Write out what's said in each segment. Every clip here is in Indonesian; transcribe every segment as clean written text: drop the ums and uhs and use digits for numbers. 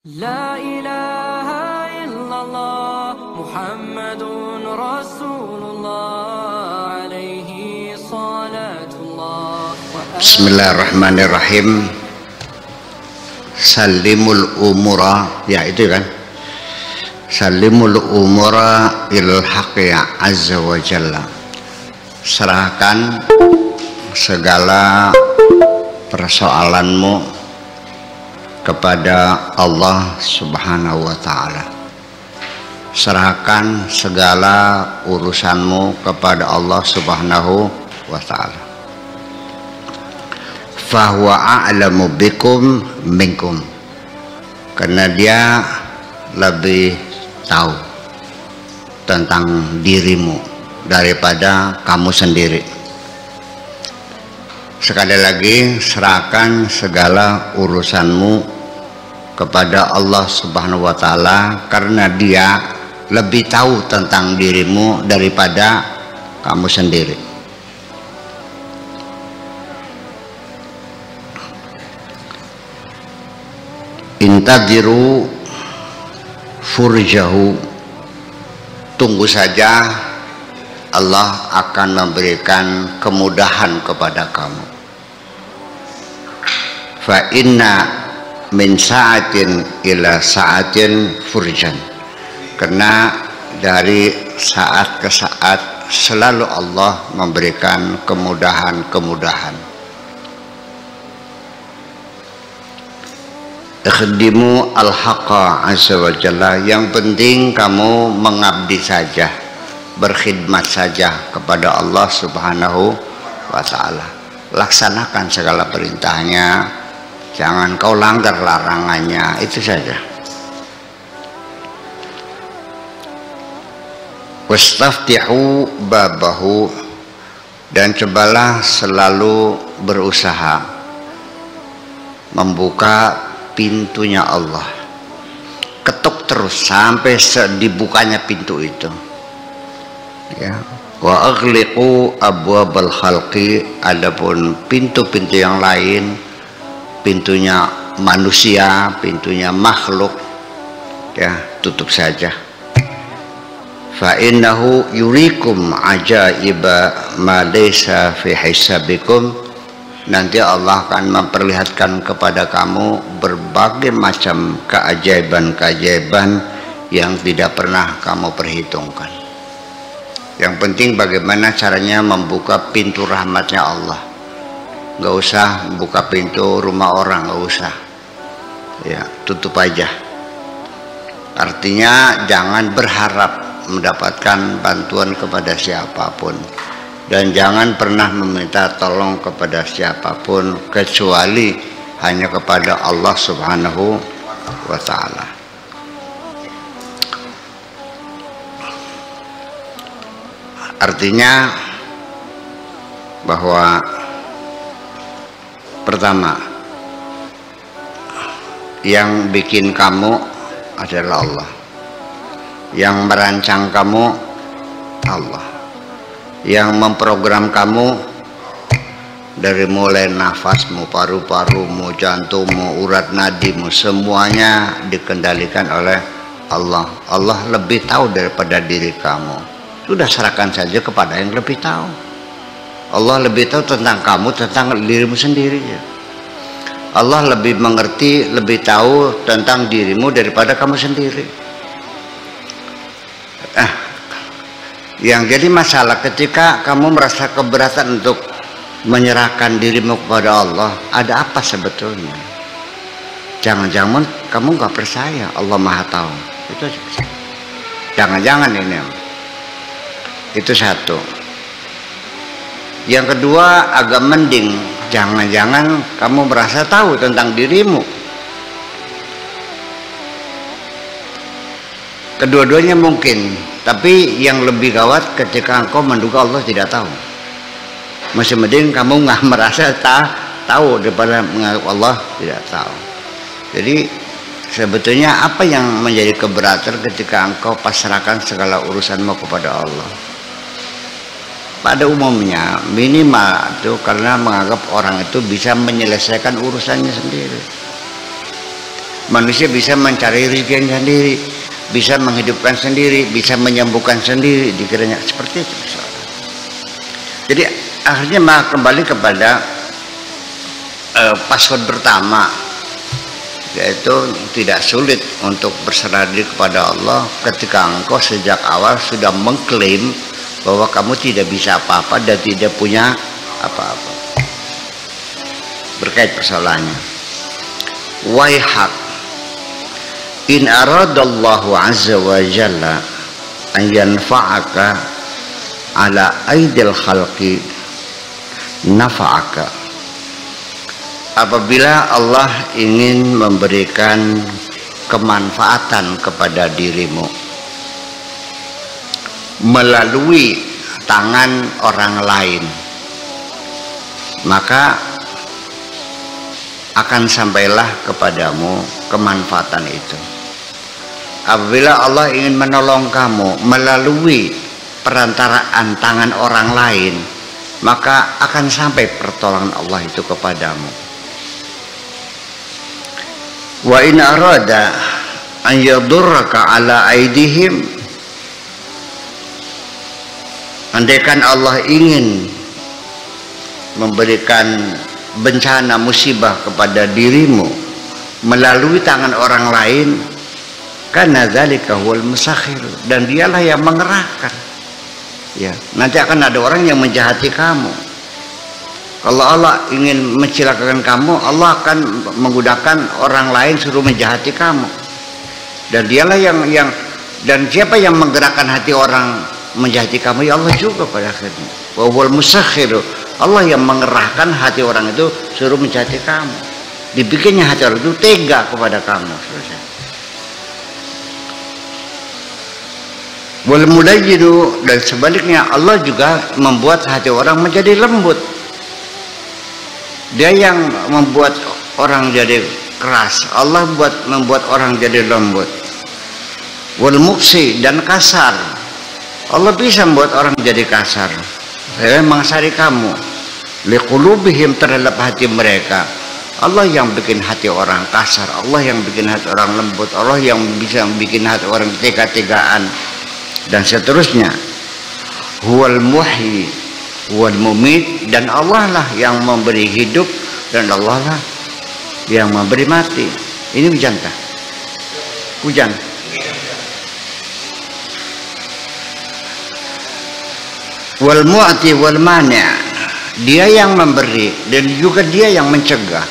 لا إله إلا الله محمد رسول الله عليه صلاة الله. بسم الله الرحمن الرحيم. Salimul umura, ya itu kan, salimul umura ilal haqqi azza wa jalla. Serahkan segala persoalanmu kepada Allah subhanahu wa ta'ala. Serahkan segala urusanmu kepada Allah subhanahu wa ta'ala. Fahuwa a'lamu bikum minkum, karena dia lebih tahu tentang dirimu daripada kamu sendiri. Sekali lagi, serahkan segala urusanmu kepada Allah subhanahu wa ta'ala, karena dia lebih tahu tentang dirimu daripada kamu sendiri. Intadiru furjahu, tunggu saja Allah akan memberikan kemudahan kepada kamu. Fa inna min sa'atin ila sa'atin furjan, karena dari saat ke saat selalu Allah memberikan kemudahan-kemudahan. Ikhdimu al-haqqa azza wa jalla, yang penting kamu mengabdi saja, berkhidmat saja kepada Allah subhanahu wa ta'ala. Laksanakan segala perintahnya, jangan kau langgar larangannya, itu saja. Wastaftihu babahu, dan cobalah selalu berusaha membuka pintunya Allah. Ketuk terus sampai dibukanya pintu itu, ya. Wa aghliqu abwabal khalqi, adapun pintu-pintu yang lain, pintunya manusia, pintunya makhluk, ya, tutup saja. Fa innahu yurikum ajaiba ma laysa fi hisabikum, nanti Allah akan memperlihatkan kepada kamu berbagai macam keajaiban-keajaiban yang tidak pernah kamu perhitungkan. Yang penting bagaimana caranya membuka pintu rahmatnya Allah. Nggak usah buka pintu rumah orang, nggak usah, ya, tutup aja. Artinya jangan berharap mendapatkan bantuan kepada siapapun, dan jangan pernah meminta tolong kepada siapapun kecuali hanya kepada Allah subhanahu wa ta'ala. Artinya bahwa pertama, yang bikin kamu adalah Allah, yang merancang kamu Allah, yang memprogram kamu dari mulai nafasmu, paru-parumu, jantungmu, urat nadimu, semuanya dikendalikan oleh Allah. Allah lebih tahu daripada diri kamu. Sudah serahkan saja kepada yang lebih tahu. Allah lebih tahu tentang kamu, tentang dirimu sendiri, ya. Allah lebih mengerti, lebih tahu tentang dirimu daripada kamu sendiri. Yang jadi masalah ketika kamu merasa keberatan untuk menyerahkan dirimu kepada Allah, ada apa sebetulnya? Jangan-jangan kamu nggak percaya Allah Maha Tahu. Itu aja. Jangan-jangan ini. Itu satu. Yang kedua, agak mending, jangan-jangan kamu merasa tahu tentang dirimu. Kedua-duanya mungkin, tapi yang lebih gawat ketika engkau menduga Allah tidak tahu. Masih mending kamu nggak merasa tahu daripada menganggap Allah tidak tahu. Jadi sebetulnya apa yang menjadi keberatan ketika engkau pasrahkan segala urusanmu kepada Allah? Pada umumnya minimal itu karena menganggap orang itu bisa menyelesaikan urusannya sendiri. Manusia bisa mencari rezekinya sendiri, bisa menghidupkan sendiri, bisa menyembuhkan sendiri, dikiranya seperti itu. Jadi akhirnya kembali kepada password pertama, yaitu tidak sulit untuk berserah diri kepada Allah ketika engkau sejak awal sudah mengklaim bahwa kamu tidak bisa apa-apa dan tidak punya apa-apa. Berkait persoalannya, waihak in aradallahu azza wa jalla an yanfa'aka ala aidil khalqi nafa'aka. Apabila Allah ingin memberikan kemanfaatan kepada dirimu melalui tangan orang lain, maka akan sampailah kepadamu kemanfaatan itu. Apabila Allah ingin menolong kamu melalui perantaraan tangan orang lain, maka akan sampai pertolongan Allah itu kepadamu. Wa in arada an yadurraka ala aidihim, andaikan Allah ingin memberikan bencana musibah kepada dirimu melalui tangan orang lain, karena dzalika huwal musakhir, dan dialah yang mengerahkan. Ya, nanti akan ada orang yang menjahati kamu. Kalau Allah ingin mencelakakan kamu, Allah akan menggunakan orang lain suruh menjahati kamu. Dan dialah dan siapa yang menggerakkan hati orang menjahati kamu? Ya Allah juga pada akhirnya. Wa huwal musakhir, Allah yang mengerahkan hati orang itu suruh menjahati kamu. Dibikinnya hati orang itu tega kepada kamu. Selesai. Wal mudayyidu, dan sebaliknya Allah juga membuat hati orang menjadi lembut. Dia yang membuat orang jadi keras, Allah membuat orang jadi lembut. Wal muksi, dan kasar, Allah bisa membuat orang jadi kasar. Saya mengsari kamu liqulubihim, terhadap hati mereka. Allah yang bikin hati orang kasar, Allah yang bikin hati orang lembut, Allah yang bisa bikin hati orang tega-tegaan, dan seterusnya. Huwal muhyi wal mumit, dan Allah lah yang memberi hidup, dan Allah lah yang memberi mati. Ini hujan tak? Hujan. Wal mu'ti wal mani', dia yang memberi dan juga dia yang mencegah.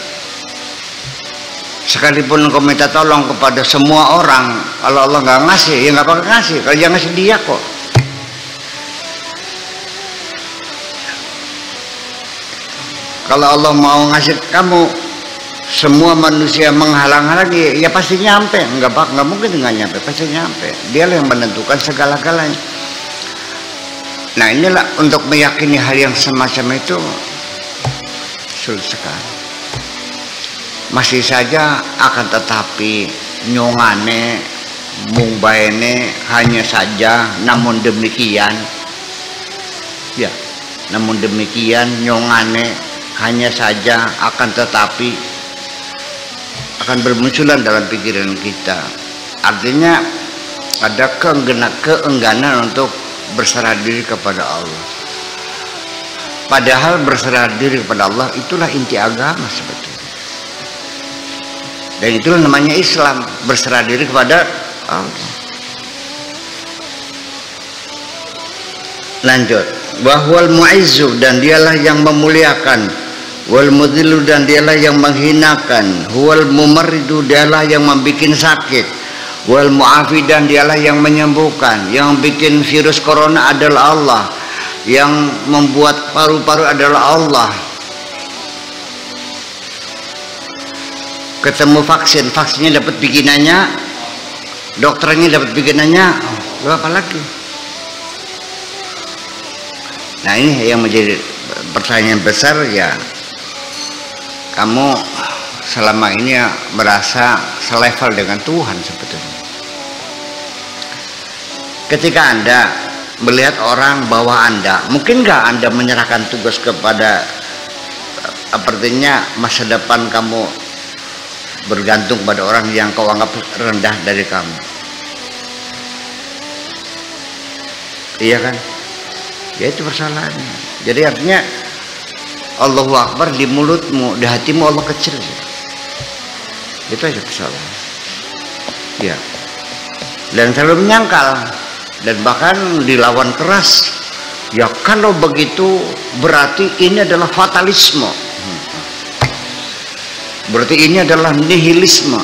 Sekalipun engkau minta tolong kepada semua orang, kalau Allah nggak ngasih, ya nggak bakal ngasih. Kalau dia ngasih, dia kok. Kalau Allah mau ngasih kamu, semua manusia menghalang-halangi, ya pasti nyampe. Nggak mungkin nggak nyampe, pasti nyampe. Dialah yang menentukan segala-galanya. Nah, inilah untuk meyakini hal yang semacam itu sulit sekali. Masih saja, akan tetapi nyongane mungbaene hanya saja, namun demikian ya, namun demikian nyongane hanya saja, akan tetapi akan bermunculan dalam pikiran kita. Artinya ada keengganan untuk berserah diri kepada Allah. Padahal berserah diri kepada Allah itulah inti agama sebetulnya. Dan itulah namanya Islam, berserah diri kepada Allah. Lanjut. Wahwal mu'izzu, dan dialah yang memuliakan. Wal mudhillu, dan dialah yang menghinakan. Huwal mumarridu, dialah yang membikin sakit. Wal mu'afi, dan dialah yang menyembuhkan. Yang bikin virus corona adalah Allah, yang membuat paru-paru adalah Allah. Ketemu vaksinnya dapat bikinannya, dokternya dapat bikinannya, apa lagi? Nah, ini yang menjadi pertanyaan besar. Ya, kamu selama ini merasa selevel dengan Tuhan sebetulnya. Ketika Anda melihat orang bawah Anda, mungkin nggak Anda menyerahkan tugas kepada, artinya masa depan kamu bergantung pada orang yang kau anggap rendah dari kamu. Iya kan? Ya itu persoalannya. Jadi artinya Allahu Akbar di mulutmu, di hatimu Allah kecil. Itu aja persoalan. Ya. Dan selalu menyangkal dan bahkan dilawan keras. Ya kalau begitu berarti ini adalah fatalisme. Berarti ini adalah nihilisme.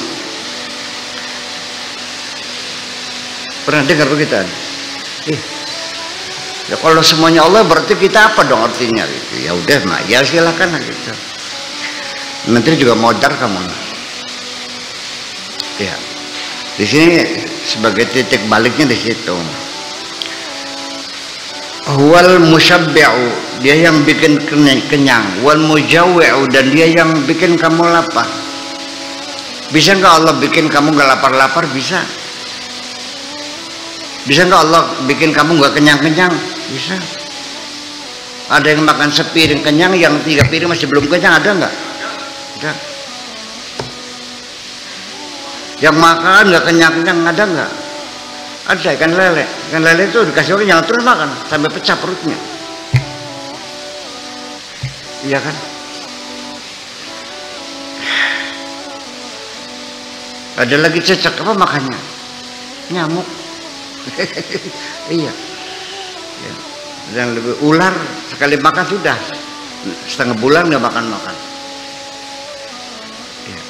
Pernah dengar begitu? Ya kalau semuanya Allah berarti kita apa dong artinya? Ya udah, mak, ya silakan gitu. Nanti juga modar kamu. Ya, di sini sebagai titik baliknya di situ. Wal musyabbi'u, dia yang bikin kenyang. Wal mujawwi'u, dan dia yang bikin kamu lapar. Bisa nggak Allah bikin kamu nggak lapar-lapar? Bisa. Bisa nggak Allah bikin kamu nggak kenyang-kenyang? Bisa. Ada yang makan sepiring kenyang, yang 3 piring masih belum kenyang, ada nggak? Ada. Yang makan nggak kenyang-kenyang, ada nggak? Ada. Ikan lele. Ikan lele itu dikasih orang yang terus makan sampai pecah perutnya. Iya kan? Ada lagi cecek, apa makannya? Nyamuk. Iya. Ya. Dan lebih ular sekali makan sudah setengah bulan nggak makan. Ya.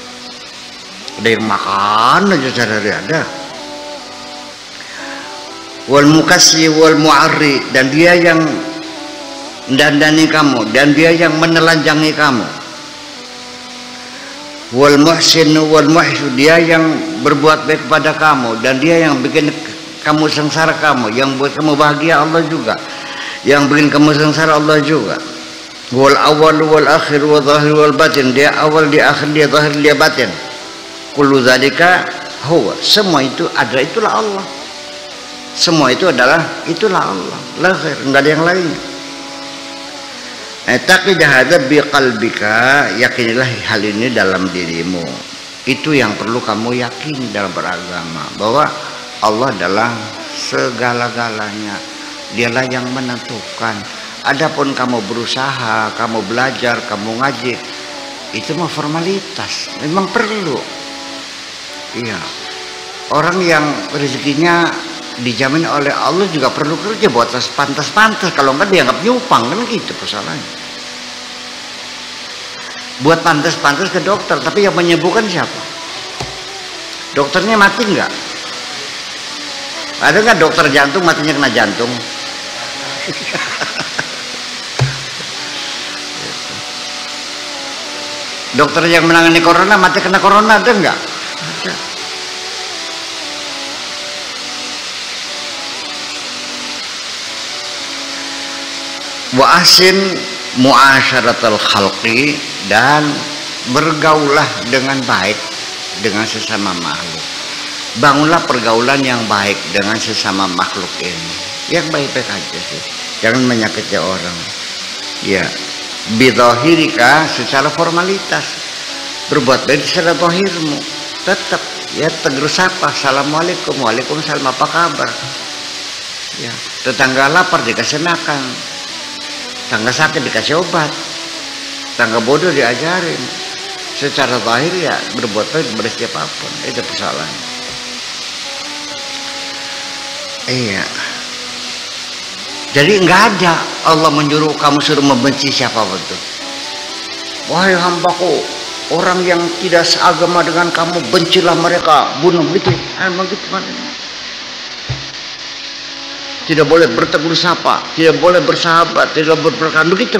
Ada yang makan aja sehari ada. Wal mukassi wal mu'arri, dan dia yang mendandani kamu dan dia yang menelanjangi kamu. Wal muhsin wal muhsin, dia yang berbuat baik kepada kamu dan dia yang bikin kamu sengsara kamu, yang buat kamu bahagia Allah juga, yang bikin kamu sengsara Allah juga. Wal awal wal akhir wal zahir wal batin, dia awal, dia akhir, dia zahir, dia batin. Kullu dzalika huwa, semua itu ada, itulah Allah. Semua itu adalah, itulah Allah. La khair, enggak ada yang lainnya. Taqid hadza bi qalbika, yakinilah hal ini dalam dirimu. Itu yang perlu kamu yakin dalam beragama, bahwa Allah adalah segala-galanya. Dialah yang menentukan. Adapun kamu berusaha, kamu belajar, kamu ngaji, itu mah formalitas. Memang perlu. Iya. Orang yang rezekinya dijamin oleh Allah juga perlu kerja buat pantas-pantas. Kalau enggak dianggap nyupang, kan gitu persoalannya. Buat pantas-pantas ke dokter, tapi yang menyembuhkan siapa? Dokternya mati enggak? Ada nggak dokter jantung matinya kena jantung? Dokter yang menangani corona mati kena corona, ada nggak? Ada. Wa ahsin muasyaratal khalqi, dan bergaulah dengan baik dengan sesama makhluk. Bangunlah pergaulan yang baik dengan sesama makhluk ini, yang baik-baik aja sih, jangan menyakiti orang. Ya, bidzahirika, secara formalitas, berbuat baik secara zahirmu, tetap ya tegur sapa, assalamualaikum, waalaikumsalam, apa kabar? Ya, tetangga lapar dikasih makan, tetangga sakit dikasih obat, tetangga bodoh diajarin. Secara zahir ya berbuat baik kepada siapapun, itu persoalannya. Iya. Jadi nggak ada Allah menyuruh kamu suruh membenci siapa betul. Wahai hambaku, orang yang tidak seagama dengan kamu, bencilah mereka, bunuh, begitu. Begitu mana? Tidak boleh bertegur sapa, tidak boleh bersahabat, tidak boleh berpelukan, begitu.